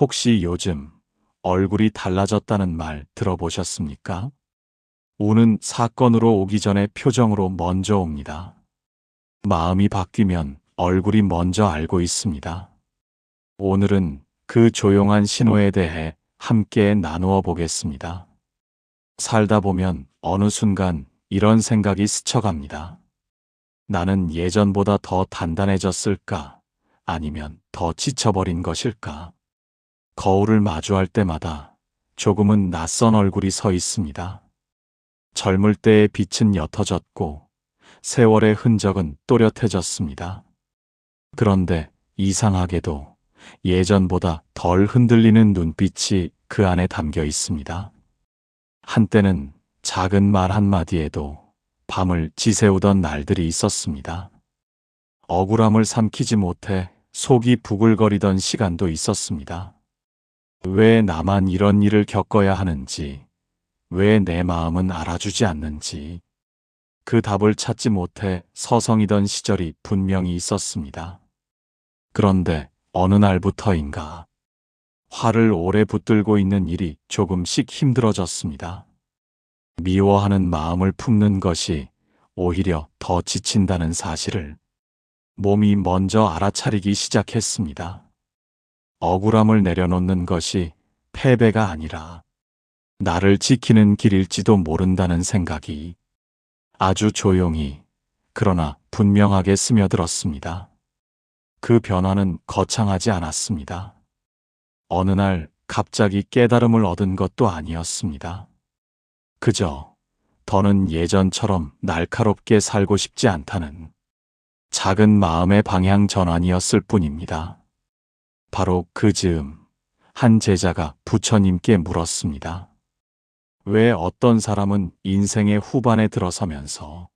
혹시 요즘 얼굴이 달라졌다는 말 들어보셨습니까? 오는 사건으로 오기 전에 표정으로 먼저 옵니다. 마음이 바뀌면 얼굴이 먼저 알고 있습니다. 오늘은 그 조용한 신호에 대해 함께 나누어 보겠습니다. 살다 보면 어느 순간 이런 생각이 스쳐갑니다. 나는 예전보다 더 단단해졌을까? 아니면 더 지쳐버린 것일까? 거울을 마주할 때마다 조금은 낯선 얼굴이 서 있습니다. 젊을 때의 빛은 옅어졌고 세월의 흔적은 또렷해졌습니다. 그런데 이상하게도 예전보다 덜 흔들리는 눈빛이 그 안에 담겨 있습니다. 한때는 작은 말 한마디에도 밤을 지새우던 날들이 있었습니다. 억울함을 삼키지 못해 속이 부글거리던 시간도 있었습니다. 왜 나만 이런 일을 겪어야 하는지, 왜 내 마음은 알아주지 않는지, 그 답을 찾지 못해 서성이던 시절이 분명히 있었습니다. 그런데 어느 날부터인가 화를 오래 붙들고 있는 일이 조금씩 힘들어졌습니다. 미워하는 마음을 품는 것이 오히려 더 지친다는 사실을 몸이 먼저 알아차리기 시작했습니다. 억울함을 내려놓는 것이 패배가 아니라 나를 지키는 길일지도 모른다는 생각이 아주 조용히 그러나 분명하게 스며들었습니다. 그 변화는 거창하지 않았습니다. 어느 날 갑자기 깨달음을 얻은 것도 아니었습니다. 그저 더는 예전처럼 날카롭게 살고 싶지 않다는 작은 마음의 방향 전환이었을 뿐입니다. 바로 그 즈음 한 제자가 부처님께 물었습니다. 왜 어떤 사람은 인생의 후반에 들어서면서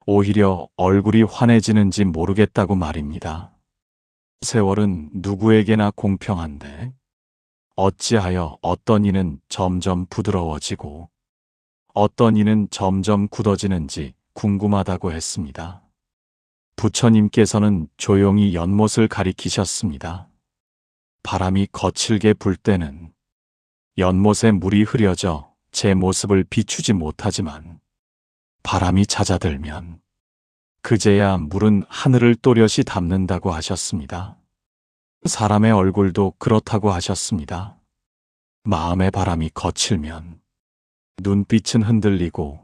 오히려 얼굴이 환해지는지 모르겠다고 말입니다. 세월은 누구에게나 공평한데 어찌하여 어떤 이는 점점 부드러워지고 어떤 이는 점점 굳어지는지 궁금하다고 했습니다. 부처님께서는 조용히 연못을 가리키셨습니다. 바람이 거칠게 불 때는 연못에 물이 흐려져 제 모습을 비추지 못하지만 바람이 잦아들면 그제야 물은 하늘을 또렷이 담는다고 하셨습니다. 사람의 얼굴도 그렇다고 하셨습니다. 마음의 바람이 거칠면 눈빛은 흔들리고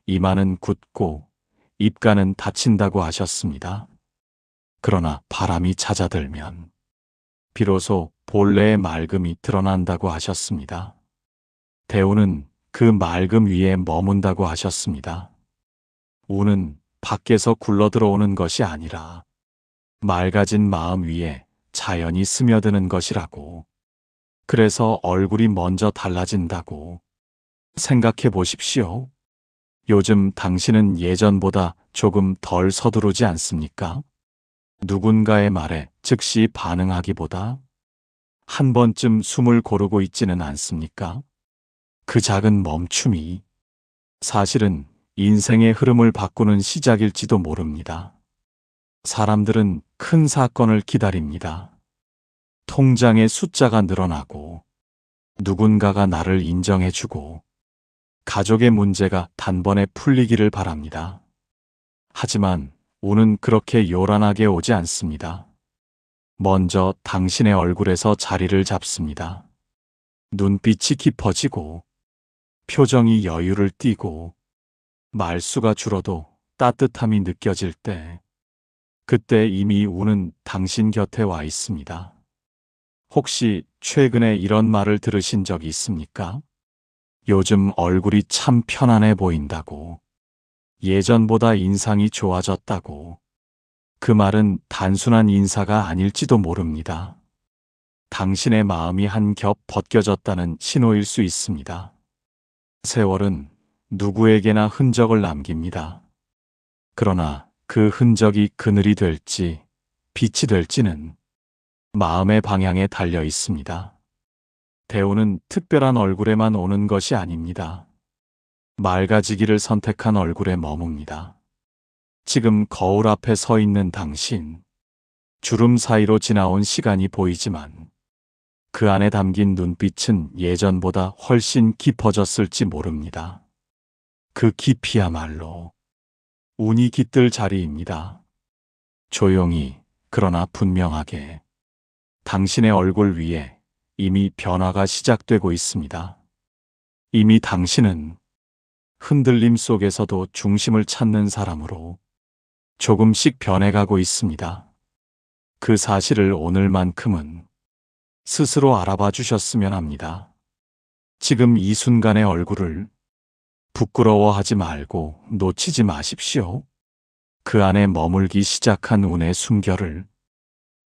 이마는 굳고 입가는 닫힌다고 하셨습니다. 그러나 바람이 잦아들면 비로소 본래의 맑음이 드러난다고 하셨습니다. 대우는 그 맑음 위에 머문다고 하셨습니다. 우는 밖에서 굴러들어오는 것이 아니라 맑아진 마음 위에 자연히 스며드는 것이라고. 그래서 얼굴이 먼저 달라진다고. 생각해 보십시오. 요즘 당신은 예전보다 조금 덜 서두르지 않습니까? 누군가의 말에 즉시 반응하기보다 한 번쯤 숨을 고르고 있지는 않습니까? 그 작은 멈춤이 사실은 인생의 흐름을 바꾸는 시작일지도 모릅니다. 사람들은 큰 사건을 기다립니다. 통장의 숫자가 늘어나고 누군가가 나를 인정해주고 가족의 문제가 단번에 풀리기를 바랍니다. 하지만 운은 그렇게 요란하게 오지 않습니다. 먼저 당신의 얼굴에서 자리를 잡습니다. 눈빛이 깊어지고 표정이 여유를 띠고 말수가 줄어도 따뜻함이 느껴질 때 그때 이미 운은 당신 곁에 와 있습니다. 혹시 최근에 이런 말을 들으신 적이 있습니까? 요즘 얼굴이 참 편안해 보인다고. 예전보다 인상이 좋아졌다고. 그 말은 단순한 인사가 아닐지도 모릅니다. 당신의 마음이 한 겹 벗겨졌다는 신호일 수 있습니다. 세월은 누구에게나 흔적을 남깁니다. 그러나 그 흔적이 그늘이 될지 빛이 될지는 마음의 방향에 달려 있습니다. 대우는 특별한 얼굴에만 오는 것이 아닙니다. 맑아지기를 선택한 얼굴에 머뭅니다. 지금 거울 앞에 서 있는 당신, 주름 사이로 지나온 시간이 보이지만 그 안에 담긴 눈빛은 예전보다 훨씬 깊어졌을지 모릅니다. 그 깊이야말로 운이 깃들 자리입니다. 조용히 그러나 분명하게 당신의 얼굴 위에 이미 변화가 시작되고 있습니다. 이미 당신은 흔들림 속에서도 중심을 찾는 사람으로 조금씩 변해가고 있습니다. 그 사실을 오늘만큼은 스스로 알아봐 주셨으면 합니다. 지금 이 순간의 얼굴을 부끄러워하지 말고 놓치지 마십시오. 그 안에 머물기 시작한 운의 숨결을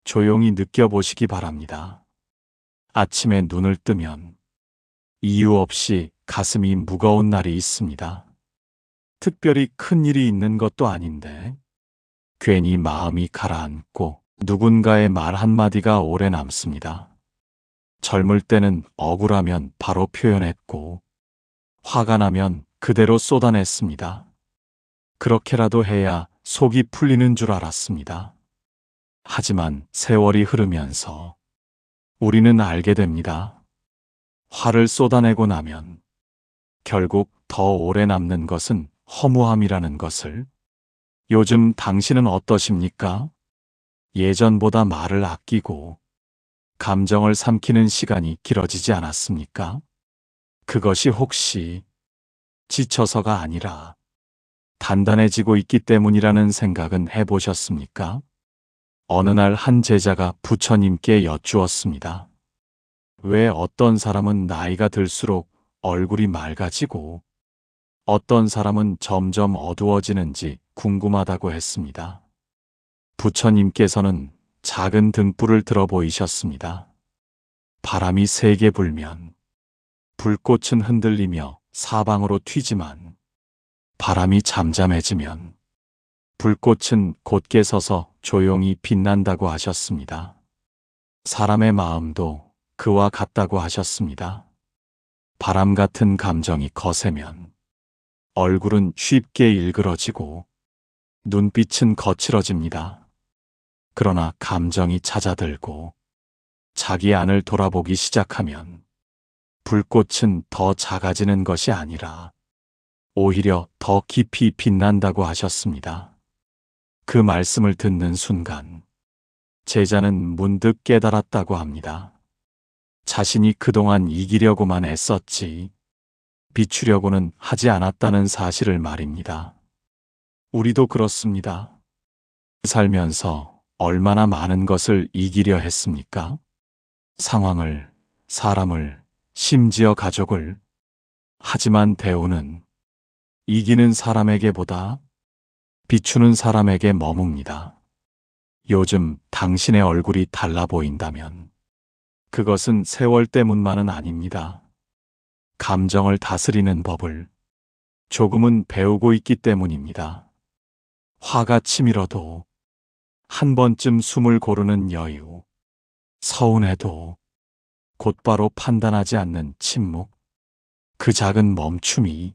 조용히 느껴보시기 바랍니다. 아침에 눈을 뜨면 이유 없이 가슴이 무거운 날이 있습니다. 특별히 큰 일이 있는 것도 아닌데 괜히 마음이 가라앉고 누군가의 말 한마디가 오래 남습니다. 젊을 때는 억울하면 바로 표현했고 화가 나면 그대로 쏟아냈습니다. 그렇게라도 해야 속이 풀리는 줄 알았습니다. 하지만 세월이 흐르면서 우리는 알게 됩니다. 화를 쏟아내고 나면 결국 더 오래 남는 것은 허무함이라는 것을. 요즘 당신은 어떠십니까? 예전보다 말을 아끼고 감정을 삼키는 시간이 길어지지 않았습니까? 그것이 혹시 지쳐서가 아니라 단단해지고 있기 때문이라는 생각은 해보셨습니까? 어느 날 한 제자가 부처님께 여쭈었습니다. 왜 어떤 사람은 나이가 들수록 얼굴이 맑아지고 어떤 사람은 점점 어두워지는지 궁금하다고 했습니다. 부처님께서는 작은 등불을 들어 보이셨습니다. 바람이 세게 불면 불꽃은 흔들리며 사방으로 튀지만 바람이 잠잠해지면 불꽃은 곧게 서서 조용히 빛난다고 하셨습니다. 사람의 마음도 그와 같다고 하셨습니다. 바람 같은 감정이 거세면 얼굴은 쉽게 일그러지고 눈빛은 거칠어집니다. 그러나 감정이 잦아들고 자기 안을 돌아보기 시작하면 불꽃은 더 작아지는 것이 아니라 오히려 더 깊이 빛난다고 하셨습니다. 그 말씀을 듣는 순간 제자는 문득 깨달았다고 합니다. 자신이 그동안 이기려고만 애썼지 비추려고는 하지 않았다는 사실을 말입니다. 우리도 그렇습니다. 살면서 얼마나 많은 것을 이기려 했습니까? 상황을, 사람을, 심지어 가족을. 하지만 대우는 이기는 사람에게보다 비추는 사람에게 머뭅니다. 요즘 당신의 얼굴이 달라 보인다면 그것은 세월 때문만은 아닙니다. 감정을 다스리는 법을 조금은 배우고 있기 때문입니다. 화가 치밀어도 한 번쯤 숨을 고르는 여유, 서운해도 곧바로 판단하지 않는 침묵, 그 작은 멈춤이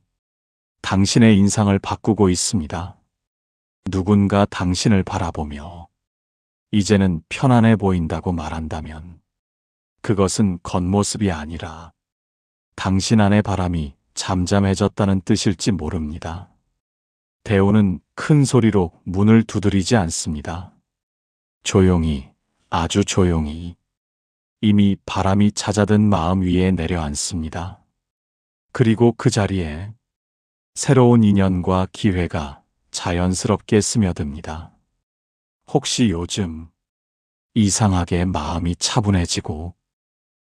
당신의 인상을 바꾸고 있습니다. 누군가 당신을 바라보며 이제는 편안해 보인다고 말한다면 그것은 겉모습이 아니라 당신 안의 바람이 잠잠해졌다는 뜻일지 모릅니다. 대우는 큰 소리로 문을 두드리지 않습니다. 조용히, 아주 조용히 이미 바람이 잦아든 마음 위에 내려앉습니다. 그리고 그 자리에 새로운 인연과 기회가 자연스럽게 스며듭니다. 혹시 요즘 이상하게 마음이 차분해지고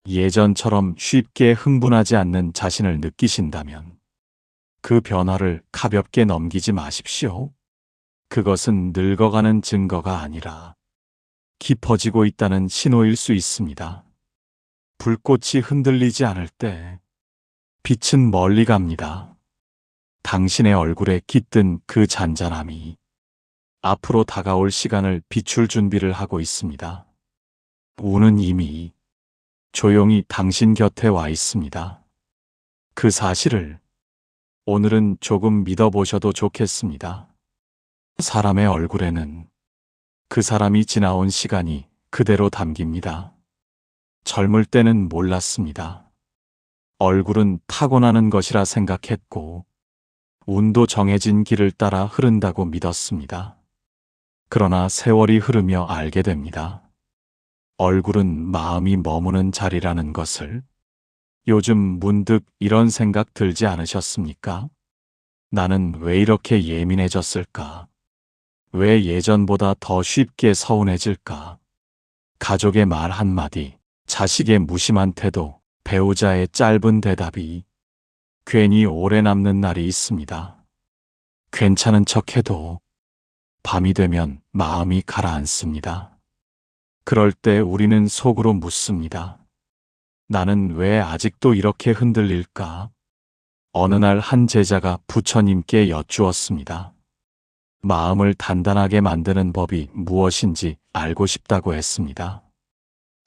예전처럼 쉽게 흥분하지 않는 자신을 느끼신다면 그 변화를 가볍게 넘기지 마십시오. 그것은 늙어가는 증거가 아니라 깊어지고 있다는 신호일 수 있습니다. 불꽃이 흔들리지 않을 때 빛은 멀리 갑니다. 당신의 얼굴에 깃든 그 잔잔함이 앞으로 다가올 시간을 비출 준비를 하고 있습니다. 운은 이미 조용히 당신 곁에 와 있습니다. 그 사실을 오늘은 조금 믿어보셔도 좋겠습니다. 사람의 얼굴에는 그 사람이 지나온 시간이 그대로 담깁니다. 젊을 때는 몰랐습니다. 얼굴은 타고나는 것이라 생각했고, 운도 정해진 길을 따라 흐른다고 믿었습니다. 그러나 세월이 흐르며 알게 됩니다. 얼굴은 마음이 머무는 자리라는 것을. 요즘 문득 이런 생각 들지 않으셨습니까? 나는 왜 이렇게 예민해졌을까? 왜 예전보다 더 쉽게 서운해질까? 가족의 말 한마디, 자식의 무심한 태도, 배우자의 짧은 대답이 괜히 오래 남는 날이 있습니다. 괜찮은 척해도 밤이 되면 마음이 가라앉습니다. 그럴 때 우리는 속으로 묻습니다. 나는 왜 아직도 이렇게 흔들릴까? 어느 날 한 제자가 부처님께 여쭈었습니다. 마음을 단단하게 만드는 법이 무엇인지 알고 싶다고 했습니다.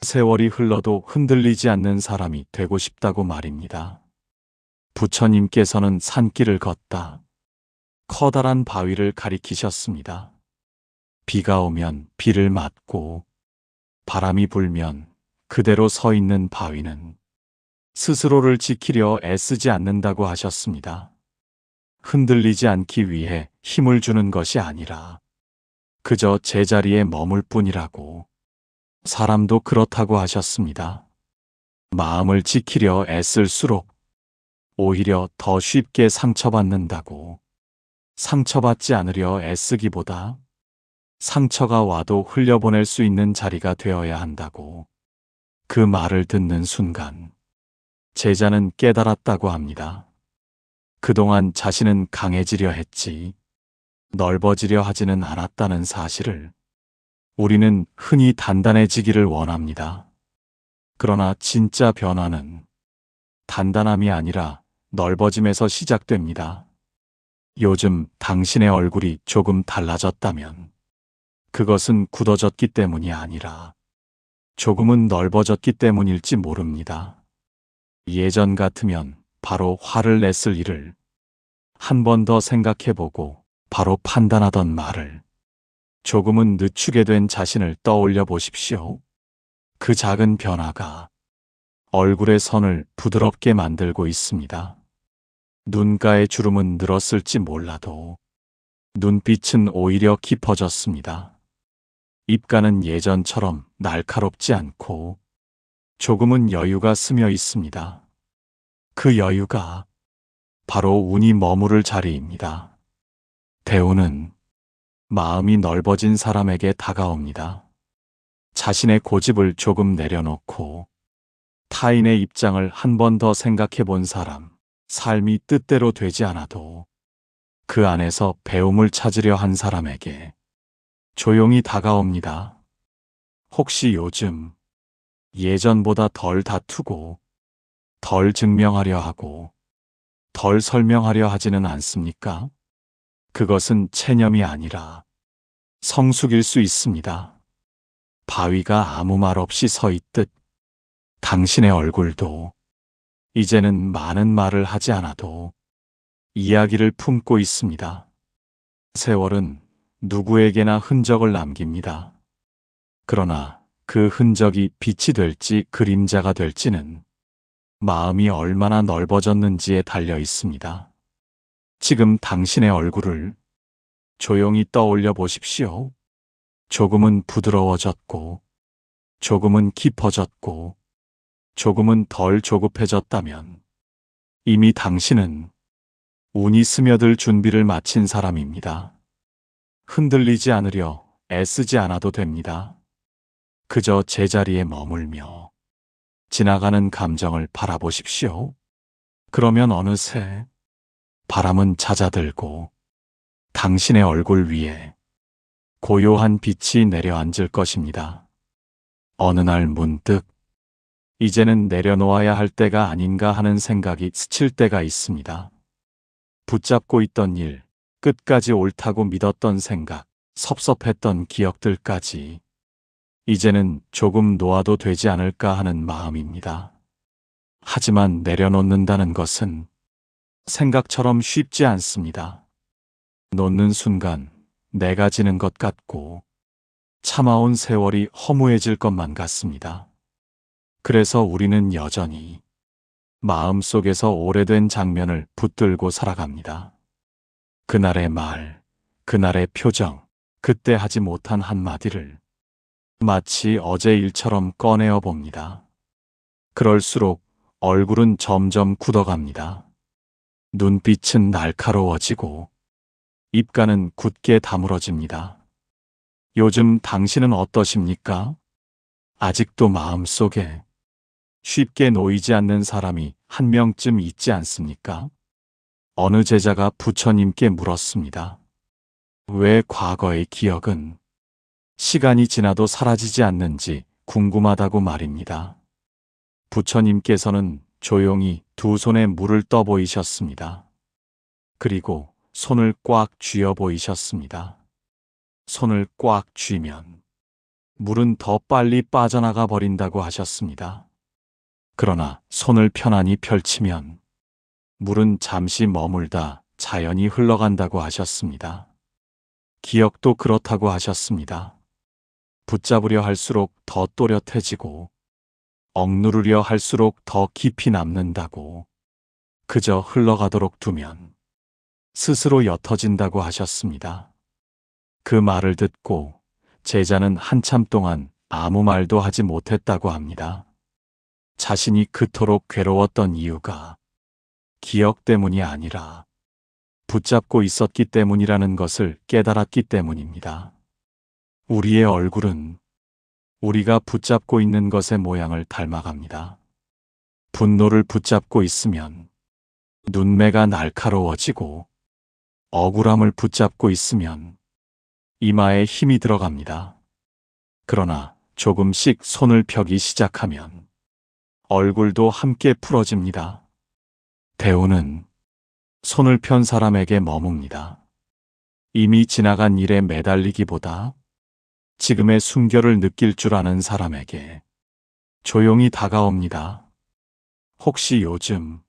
세월이 흘러도 흔들리지 않는 사람이 되고 싶다고 말입니다. 부처님께서는 산길을 걷다 커다란 바위를 가리키셨습니다. 비가 오면 비를 맞고 바람이 불면 그대로 서 있는 바위는 스스로를 지키려 애쓰지 않는다고 하셨습니다. 흔들리지 않기 위해 힘을 주는 것이 아니라 그저 제자리에 머물 뿐이라고. 사람도 그렇다고 하셨습니다. 마음을 지키려 애쓸수록 오히려 더 쉽게 상처받는다고. 상처받지 않으려 애쓰기보다 상처가 와도 흘려보낼 수 있는 자리가 되어야 한다고. 그 말을 듣는 순간 제자는 깨달았다고 합니다. 그동안 자신은 강해지려 했지 넓어지려 하지는 않았다는 사실을. 우리는 흔히 단단해지기를 원합니다. 그러나 진짜 변화는 단단함이 아니라 넓어짐에서 시작됩니다. 요즘 당신의 얼굴이 조금 달라졌다면 그것은 굳어졌기 때문이 아니라 조금은 넓어졌기 때문일지 모릅니다. 예전 같으면 바로 화를 냈을 일을 한 번 더 생각해보고 바로 판단하던 말을 조금은 늦추게 된 자신을 떠올려 보십시오. 그 작은 변화가 얼굴의 선을 부드럽게 만들고 있습니다. 눈가의 주름은 늘었을지 몰라도 눈빛은 오히려 깊어졌습니다. 입가는 예전처럼 날카롭지 않고 조금은 여유가 스며 있습니다. 그 여유가 바로 운이 머무를 자리입니다. 대운은 마음이 넓어진 사람에게 다가옵니다. 자신의 고집을 조금 내려놓고 타인의 입장을 한 번 더 생각해 본 사람, 삶이 뜻대로 되지 않아도 그 안에서 배움을 찾으려 한 사람에게 조용히 다가옵니다. 혹시 요즘 예전보다 덜 다투고 덜 증명하려 하고 덜 설명하려 하지는 않습니까? 그것은 체념이 아니라 성숙일 수 있습니다. 바위가 아무 말 없이 서 있듯 당신의 얼굴도 이제는 많은 말을 하지 않아도 이야기를 품고 있습니다. 세월은 누구에게나 흔적을 남깁니다. 그러나 그 흔적이 빛이 될지 그림자가 될지는 마음이 얼마나 넓어졌는지에 달려 있습니다. 지금 당신의 얼굴을 조용히 떠올려 보십시오. 조금은 부드러워졌고, 조금은 깊어졌고, 조금은 덜 조급해졌다면 이미 당신은 운이 스며들 준비를 마친 사람입니다. 흔들리지 않으려 애쓰지 않아도 됩니다. 그저 제자리에 머물며 지나가는 감정을 바라보십시오. 그러면 어느새 바람은 잦아들고 당신의 얼굴 위에 고요한 빛이 내려앉을 것입니다. 어느 날 문득 이제는 내려놓아야 할 때가 아닌가 하는 생각이 스칠 때가 있습니다. 붙잡고 있던 일, 끝까지 옳다고 믿었던 생각, 섭섭했던 기억들까지 이제는 조금 놓아도 되지 않을까 하는 마음입니다. 하지만 내려놓는다는 것은 생각처럼 쉽지 않습니다. 놓는 순간 내가 지는 것 같고 참아온 세월이 허무해질 것만 같습니다. 그래서 우리는 여전히 마음속에서 오래된 장면을 붙들고 살아갑니다. 그날의 말, 그날의 표정, 그때 하지 못한 한마디를 마치 어제 일처럼 꺼내어 봅니다. 그럴수록 얼굴은 점점 굳어갑니다. 눈빛은 날카로워지고 입가는 굳게 다물어집니다. 요즘 당신은 어떠십니까? 아직도 마음속에 쉽게 놓이지 않는 사람이 한 명쯤 있지 않습니까? 어느 제자가 부처님께 물었습니다. 왜 과거의 기억은 시간이 지나도 사라지지 않는지 궁금하다고 말입니다. 부처님께서는 조용히 두 손에 물을 떠 보이셨습니다. 그리고 손을 꽉 쥐어 보이셨습니다. 손을 꽉 쥐면 물은 더 빨리 빠져나가 버린다고 하셨습니다. 그러나 손을 편안히 펼치면 물은 잠시 머물다 자연히 흘러간다고 하셨습니다. 기억도 그렇다고 하셨습니다. 붙잡으려 할수록 더 또렷해지고 억누르려 할수록 더 깊이 남는다고, 그저 흘러가도록 두면 스스로 옅어진다고 하셨습니다. 그 말을 듣고 제자는 한참 동안 아무 말도 하지 못했다고 합니다. 자신이 그토록 괴로웠던 이유가 기억 때문이 아니라 붙잡고 있었기 때문이라는 것을 깨달았기 때문입니다. 우리의 얼굴은 우리가 붙잡고 있는 것의 모양을 닮아갑니다. 분노를 붙잡고 있으면 눈매가 날카로워지고, 억울함을 붙잡고 있으면 이마에 힘이 들어갑니다. 그러나 조금씩 손을 펴기 시작하면 얼굴도 함께 풀어집니다. 대우는 손을 편 사람에게 머뭅니다. 이미 지나간 일에 매달리기보다 지금의 순결을 느낄 줄 아는 사람에게 조용히 다가옵니다. 혹시 요즘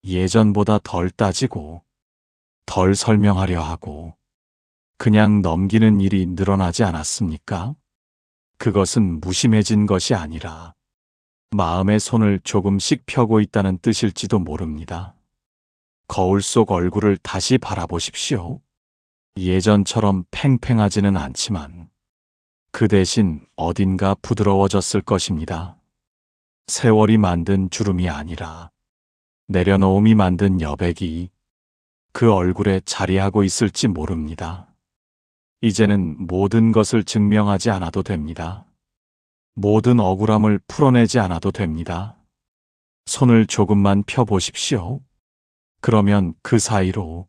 예전보다 덜 따지고 덜 설명하려 하고 그냥 넘기는 일이 늘어나지 않았습니까? 그것은 무심해진 것이 아니라 마음의 손을 조금씩 펴고 있다는 뜻일지도 모릅니다. 거울 속 얼굴을 다시 바라보십시오. 예전처럼 팽팽하지는 않지만 그 대신 어딘가 부드러워졌을 것입니다. 세월이 만든 주름이 아니라 내려놓음이 만든 여백이 그 얼굴에 자리하고 있을지 모릅니다. 이제는 모든 것을 증명하지 않아도 됩니다. 모든 억울함을 풀어내지 않아도 됩니다. 손을 조금만 펴보십시오. 그러면 그 사이로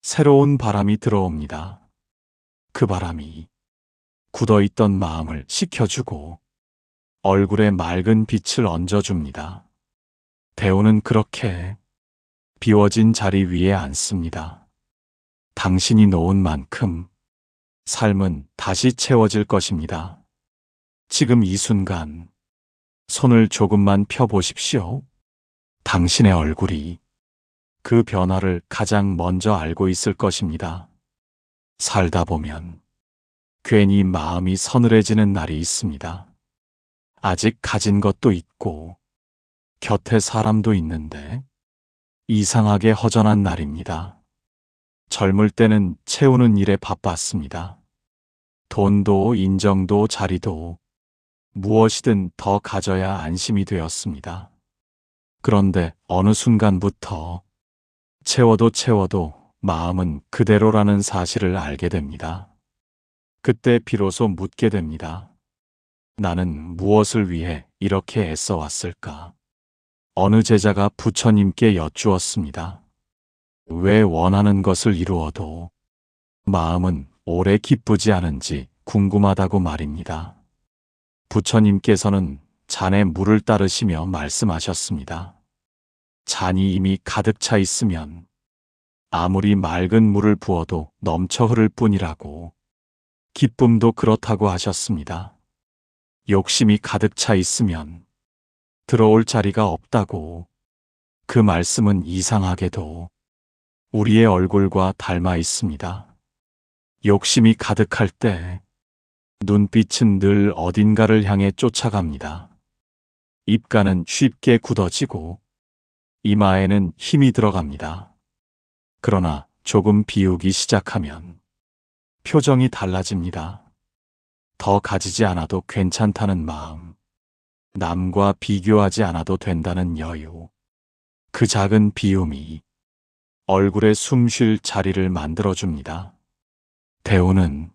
새로운 바람이 들어옵니다. 그 바람이 굳어있던 마음을 식혀주고 얼굴에 맑은 빛을 얹어줍니다. 대우는 그렇게 비워진 자리 위에 앉습니다. 당신이 놓은 만큼 삶은 다시 채워질 것입니다. 지금 이 순간 손을 조금만 펴보십시오. 당신의 얼굴이 그 변화를 가장 먼저 알고 있을 것입니다. 살다 보면 괜히 마음이 서늘해지는 날이 있습니다. 아직 가진 것도 있고 곁에 사람도 있는데 이상하게 허전한 날입니다. 젊을 때는 채우는 일에 바빴습니다. 돈도 인정도 자리도 무엇이든 더 가져야 안심이 되었습니다. 그런데 어느 순간부터 채워도 마음은 그대로라는 사실을 알게 됩니다. 그때 비로소 묻게 됩니다. 나는 무엇을 위해 이렇게 애써 왔을까? 어느 제자가 부처님께 여쭈었습니다. 왜 원하는 것을 이루어도 마음은 오래 기쁘지 않은지 궁금하다고 말입니다. 부처님께서는 잔에 물을 따르시며 말씀하셨습니다. 잔이 이미 가득 차 있으면 아무리 맑은 물을 부어도 넘쳐 흐를 뿐이라고, 기쁨도 그렇다고 하셨습니다. 욕심이 가득 차 있으면 들어올 자리가 없다고. 그 말씀은 이상하게도 우리의 얼굴과 닮아 있습니다. 욕심이 가득할 때 눈빛은 늘 어딘가를 향해 쫓아갑니다. 입가는 쉽게 굳어지고 이마에는 힘이 들어갑니다. 그러나 조금 비우기 시작하면 표정이 달라집니다. 더 가지지 않아도 괜찮다는 마음, 남과 비교하지 않아도 된다는 여유, 그 작은 비움이 얼굴에 숨 쉴 자리를 만들어줍니다. 대우는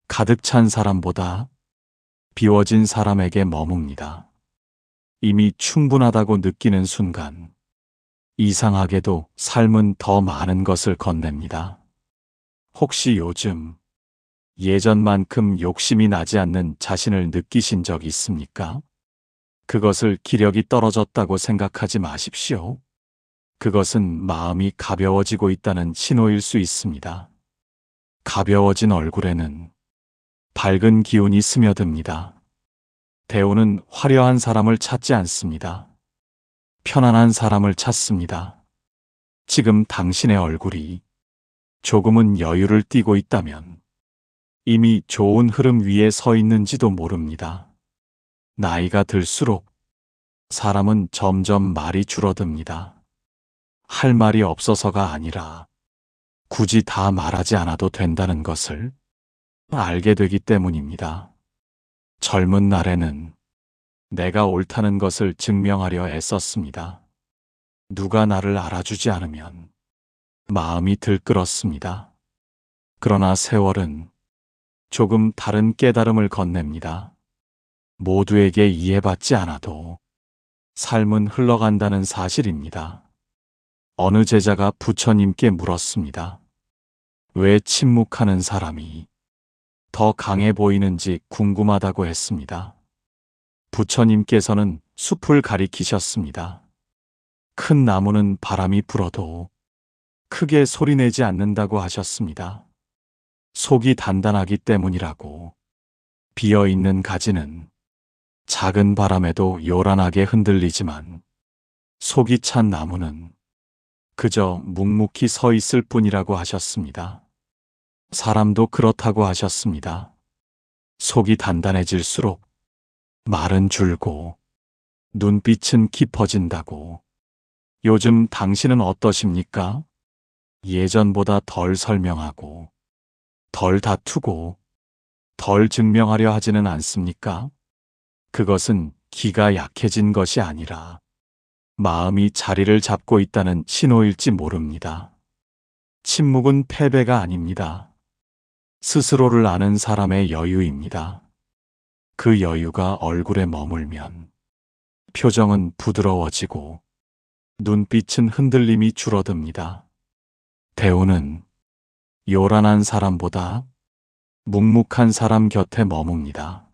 가득 찬 사람보다 비워진 사람에게 머뭅니다. 이미 충분하다고 느끼는 순간 이상하게도 삶은 더 많은 것을 건넵니다. 혹시 요즘 예전만큼 욕심이 나지 않는 자신을 느끼신 적 있습니까? 그것을 기력이 떨어졌다고 생각하지 마십시오. 그것은 마음이 가벼워지고 있다는 신호일 수 있습니다. 가벼워진 얼굴에는 밝은 기운이 스며듭니다. 대우는 화려한 사람을 찾지 않습니다. 편안한 사람을 찾습니다. 지금 당신의 얼굴이 조금은 여유를 띠고 있다면 이미 좋은 흐름 위에 서 있는지도 모릅니다. 나이가 들수록 사람은 점점 말이 줄어듭니다. 할 말이 없어서가 아니라 굳이 다 말하지 않아도 된다는 것을 알게 되기 때문입니다. 젊은 날에는 내가 옳다는 것을 증명하려 애썼습니다. 누가 나를 알아주지 않으면 마음이 들끓었습니다. 그러나 세월은 조금 다른 깨달음을 건넵니다. 모두에게 이해받지 않아도 삶은 흘러간다는 사실입니다. 어느 제자가 부처님께 물었습니다. 왜 침묵하는 사람이 더 강해 보이는지 궁금하다고 했습니다. 부처님께서는 숲을 가리키셨습니다. 큰 나무는 바람이 불어도 크게 소리내지 않는다고 하셨습니다. 속이 단단하기 때문이라고. 비어있는 가지는 작은 바람에도 요란하게 흔들리지만 속이 찬 나무는 그저 묵묵히 서 있을 뿐이라고 하셨습니다. 사람도 그렇다고 하셨습니다. 속이 단단해질수록 말은 줄고 눈빛은 깊어진다고. 요즘 당신은 어떠십니까? 예전보다 덜 설명하고 덜 다투고 덜 증명하려 하지는 않습니까? 그것은 기가 약해진 것이 아니라 마음이 자리를 잡고 있다는 신호일지 모릅니다. 침묵은 패배가 아닙니다. 스스로를 아는 사람의 여유입니다. 그 여유가 얼굴에 머물면 표정은 부드러워지고 눈빛은 흔들림이 줄어듭니다. 대우는 요란한 사람보다 묵묵한 사람 곁에 머뭅니다.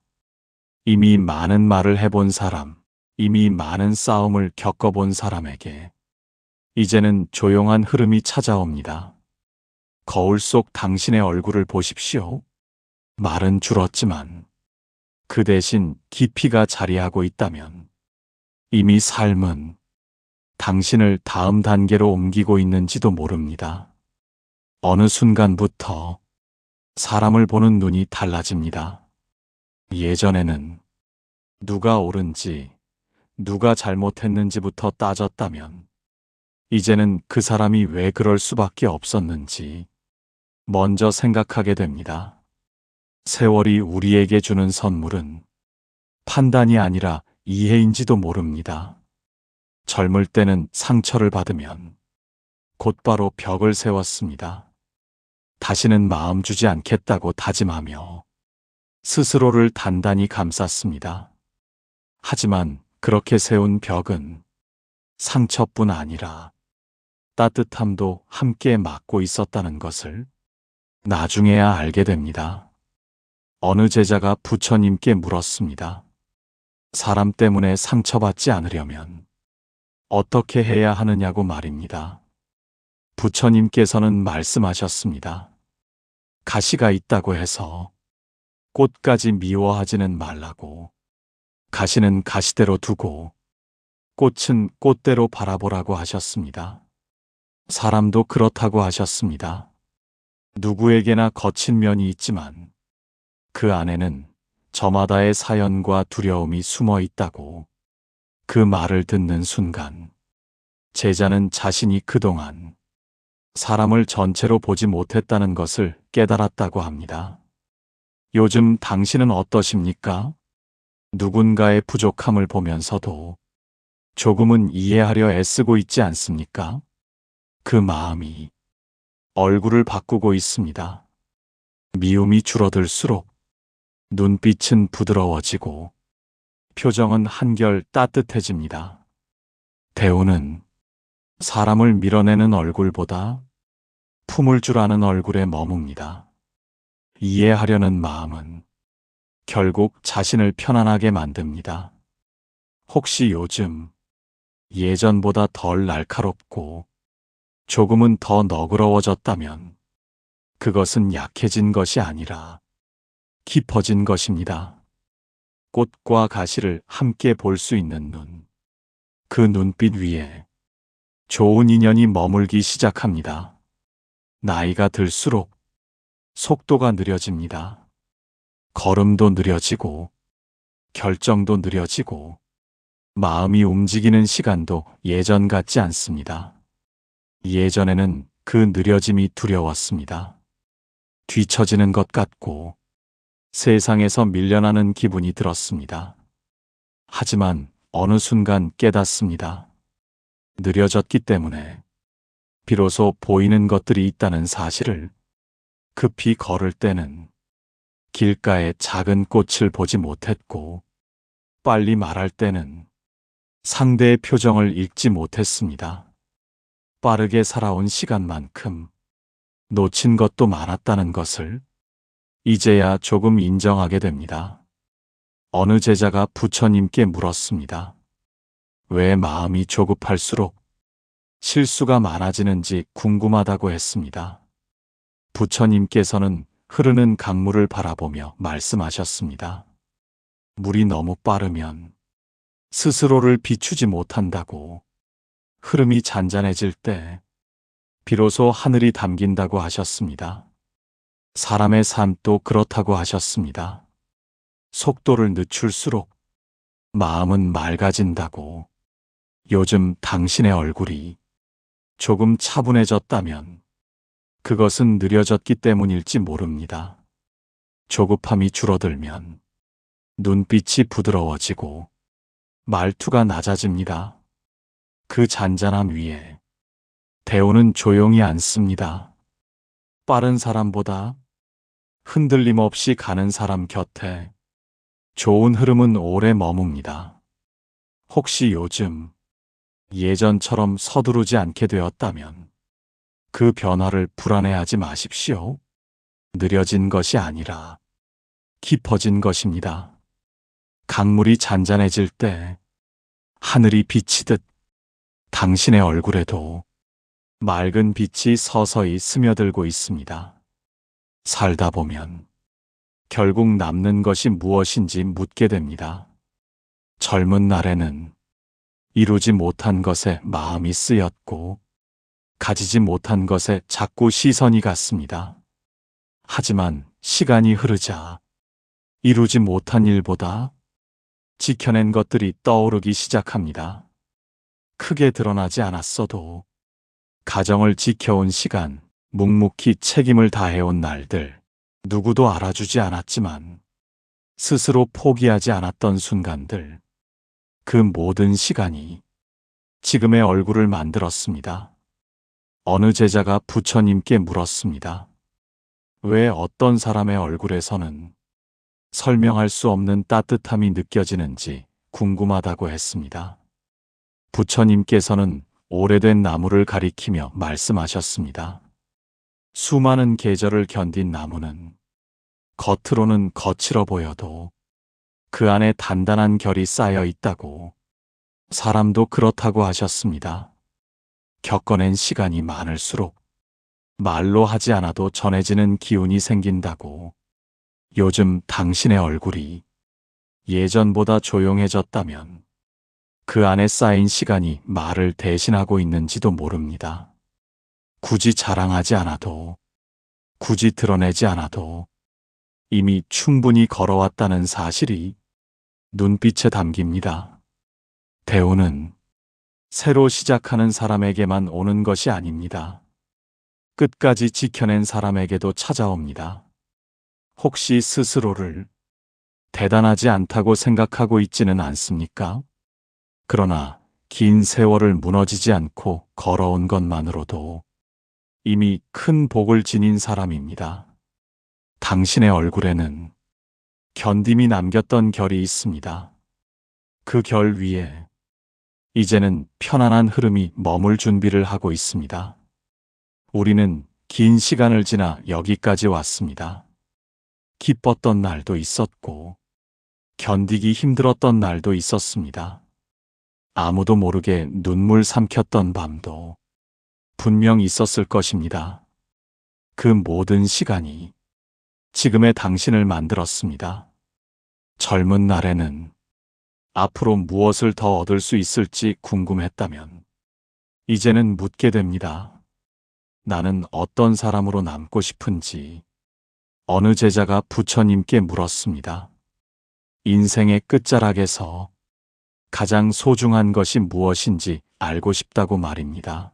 이미 많은 말을 해본 사람, 이미 많은 싸움을 겪어본 사람에게 이제는 조용한 흐름이 찾아옵니다. 거울 속 당신의 얼굴을 보십시오. 말은 줄었지만 그 대신 깊이가 자리하고 있다면 이미 삶은 당신을 다음 단계로 옮기고 있는지도 모릅니다. 어느 순간부터 사람을 보는 눈이 달라집니다. 예전에는 누가 옳은지 누가 잘못했는지부터 따졌다면 이제는 그 사람이 왜 그럴 수밖에 없었는지 먼저 생각하게 됩니다. 세월이 우리에게 주는 선물은 판단이 아니라 이해인지도 모릅니다. 젊을 때는 상처를 받으면 곧바로 벽을 세웠습니다. 다시는 마음 주지 않겠다고 다짐하며 스스로를 단단히 감쌌습니다. 하지만 그렇게 세운 벽은 상처뿐 아니라 따뜻함도 함께 막고 있었다는 것을 나중에야 알게 됩니다. 어느 제자가 부처님께 물었습니다. 사람 때문에 상처받지 않으려면 어떻게 해야 하느냐고 말입니다. 부처님께서는 말씀하셨습니다. 가시가 있다고 해서 꽃까지 미워하지는 말라고. 가시는 가시대로 두고 꽃은 꽃대로 바라보라고 하셨습니다. 사람도 그렇다고 하셨습니다. 누구에게나 거친 면이 있지만 그 안에는 저마다의 사연과 두려움이 숨어 있다고. 그 말을 듣는 순간 제자는 자신이 그동안 사람을 전체로 보지 못했다는 것을 깨달았다고 합니다. 요즘 당신은 어떠십니까? 누군가의 부족함을 보면서도 조금은 이해하려 애쓰고 있지 않습니까? 그 마음이 얼굴을 바꾸고 있습니다. 미움이 줄어들수록 눈빛은 부드러워지고 표정은 한결 따뜻해집니다. 대우는 사람을 밀어내는 얼굴보다 품을 줄 아는 얼굴에 머뭅니다. 이해하려는 마음은 결국 자신을 편안하게 만듭니다. 혹시 요즘 예전보다 덜 날카롭고 조금은 더 너그러워졌다면 그것은 약해진 것이 아니라 깊어진 것입니다. 꽃과 가시를 함께 볼 수 있는 눈, 그 눈빛 위에 좋은 인연이 머물기 시작합니다. 나이가 들수록 속도가 느려집니다. 걸음도 느려지고 결정도 느려지고 마음이 움직이는 시간도 예전 같지 않습니다. 예전에는 그 느려짐이 두려웠습니다. 뒤처지는 것 같고 세상에서 밀려나는 기분이 들었습니다. 하지만 어느 순간 깨닫습니다. 느려졌기 때문에 비로소 보이는 것들이 있다는 사실을. 급히 걸을 때는 길가에 작은 꽃을 보지 못했고 빨리 말할 때는 상대의 표정을 읽지 못했습니다. 빠르게 살아온 시간만큼 놓친 것도 많았다는 것을 이제야 조금 인정하게 됩니다. 어느 제자가 부처님께 물었습니다. 왜 마음이 조급할수록 실수가 많아지는지 궁금하다고 했습니다. 부처님께서는 흐르는 강물을 바라보며 말씀하셨습니다. 물이 너무 빠르면 스스로를 비추지 못한다고, 흐름이 잔잔해질 때 비로소 하늘이 담긴다고 하셨습니다. 사람의 삶도 그렇다고 하셨습니다. 속도를 늦출수록 마음은 맑아진다고. 요즘 당신의 얼굴이 조금 차분해졌다면 그것은 느려졌기 때문일지 모릅니다. 조급함이 줄어들면 눈빛이 부드러워지고 말투가 낮아집니다. 그 잔잔함 위에 대우는 조용히 앉습니다. 빠른 사람보다 흔들림 없이 가는 사람 곁에 좋은 흐름은 오래 머뭅니다. 혹시 요즘 예전처럼 서두르지 않게 되었다면 그 변화를 불안해하지 마십시오. 느려진 것이 아니라 깊어진 것입니다. 강물이 잔잔해질 때 하늘이 비치듯 당신의 얼굴에도 맑은 빛이 서서히 스며들고 있습니다. 살다 보면 결국 남는 것이 무엇인지 묻게 됩니다. 젊은 날에는 이루지 못한 것에 마음이 쓰였고 가지지 못한 것에 자꾸 시선이 갔습니다. 하지만 시간이 흐르자 이루지 못한 일보다 지켜낸 것들이 떠오르기 시작합니다. 크게 드러나지 않았어도 가정을 지켜온 시간, 묵묵히 책임을 다해온 날들, 누구도 알아주지 않았지만 스스로 포기하지 않았던 순간들, 그 모든 시간이 지금의 얼굴을 만들었습니다. 어느 제자가 부처님께 물었습니다. 왜 어떤 사람의 얼굴에서는 설명할 수 없는 따뜻함이 느껴지는지 궁금하다고 했습니다. 부처님께서는 오래된 나무를 가리키며 말씀하셨습니다. 수많은 계절을 견딘 나무는 겉으로는 거칠어 보여도 그 안에 단단한 결이 쌓여 있다고. 사람도 그렇다고 하셨습니다. 겪어낸 시간이 많을수록 말로 하지 않아도 전해지는 기운이 생긴다고. 요즘 당신의 얼굴이 예전보다 조용해졌다면 그 안에 쌓인 시간이 말을 대신하고 있는지도 모릅니다. 굳이 자랑하지 않아도, 굳이 드러내지 않아도 이미 충분히 걸어왔다는 사실이 눈빛에 담깁니다. 대우는 새로 시작하는 사람에게만 오는 것이 아닙니다. 끝까지 지켜낸 사람에게도 찾아옵니다. 혹시 스스로를 대단하지 않다고 생각하고 있지는 않습니까? 그러나 긴 세월을 무너지지 않고 걸어온 것만으로도 이미 큰 복을 지닌 사람입니다. 당신의 얼굴에는 견딤이 남겼던 결이 있습니다. 그 결 위에 이제는 편안한 흐름이 머물 준비를 하고 있습니다. 우리는 긴 시간을 지나 여기까지 왔습니다. 기뻤던 날도 있었고, 견디기 힘들었던 날도 있었습니다. 아무도 모르게 눈물 삼켰던 밤도 분명 있었을 것입니다. 그 모든 시간이 지금의 당신을 만들었습니다. 젊은 날에는 앞으로 무엇을 더 얻을 수 있을지 궁금했다면, 이제는 묻게 됩니다. 나는 어떤 사람으로 남고 싶은지. 어느 제자가 부처님께 물었습니다. 인생의 끝자락에서 가장 소중한 것이 무엇인지 알고 싶다고 말입니다.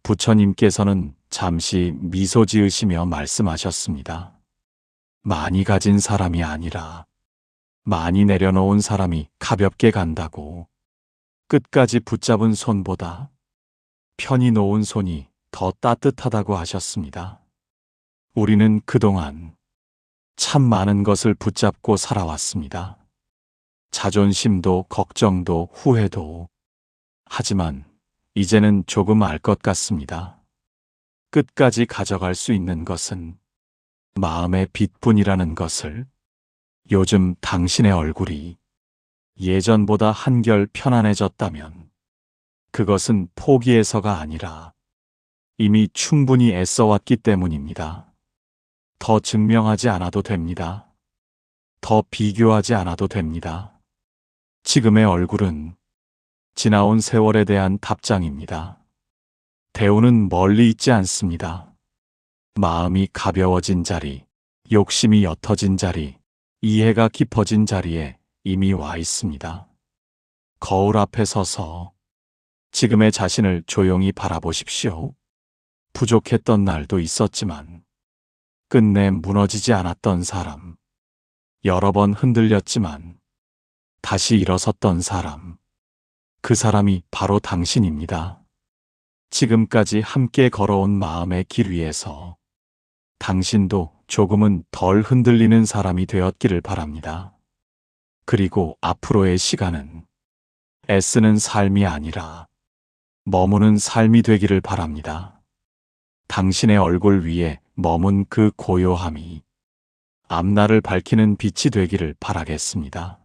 부처님께서는 잠시 미소 지으시며 말씀하셨습니다. 많이 가진 사람이 아니라 많이 내려놓은 사람이 가볍게 간다고. 끝까지 붙잡은 손보다 편히 놓은 손이 더 따뜻하다고 하셨습니다. 우리는 그동안 참 많은 것을 붙잡고 살아왔습니다. 자존심도 걱정도 후회도. 하지만 이제는 조금 알 것 같습니다. 끝까지 가져갈 수 있는 것은 마음의 빛뿐이라는 것을. 요즘 당신의 얼굴이 예전보다 한결 편안해졌다면 그것은 포기해서가 아니라 이미 충분히 애써왔기 때문입니다. 더 증명하지 않아도 됩니다. 더 비교하지 않아도 됩니다. 지금의 얼굴은 지나온 세월에 대한 답장입니다. 대우는 멀리 있지 않습니다. 마음이 가벼워진 자리, 욕심이 옅어진 자리, 이해가 깊어진 자리에 이미 와 있습니다. 거울 앞에 서서 지금의 자신을 조용히 바라보십시오. 부족했던 날도 있었지만 끝내 무너지지 않았던 사람, 여러 번 흔들렸지만 다시 일어섰던 사람, 그 사람이 바로 당신입니다. 지금까지 함께 걸어온 마음의 길 위에서 당신도 조금은 덜 흔들리는 사람이 되었기를 바랍니다. 그리고 앞으로의 시간은 애쓰는 삶이 아니라 머무는 삶이 되기를 바랍니다. 당신의 얼굴 위에 머문 그 고요함이 앞날을 밝히는 빛이 되기를 바라겠습니다.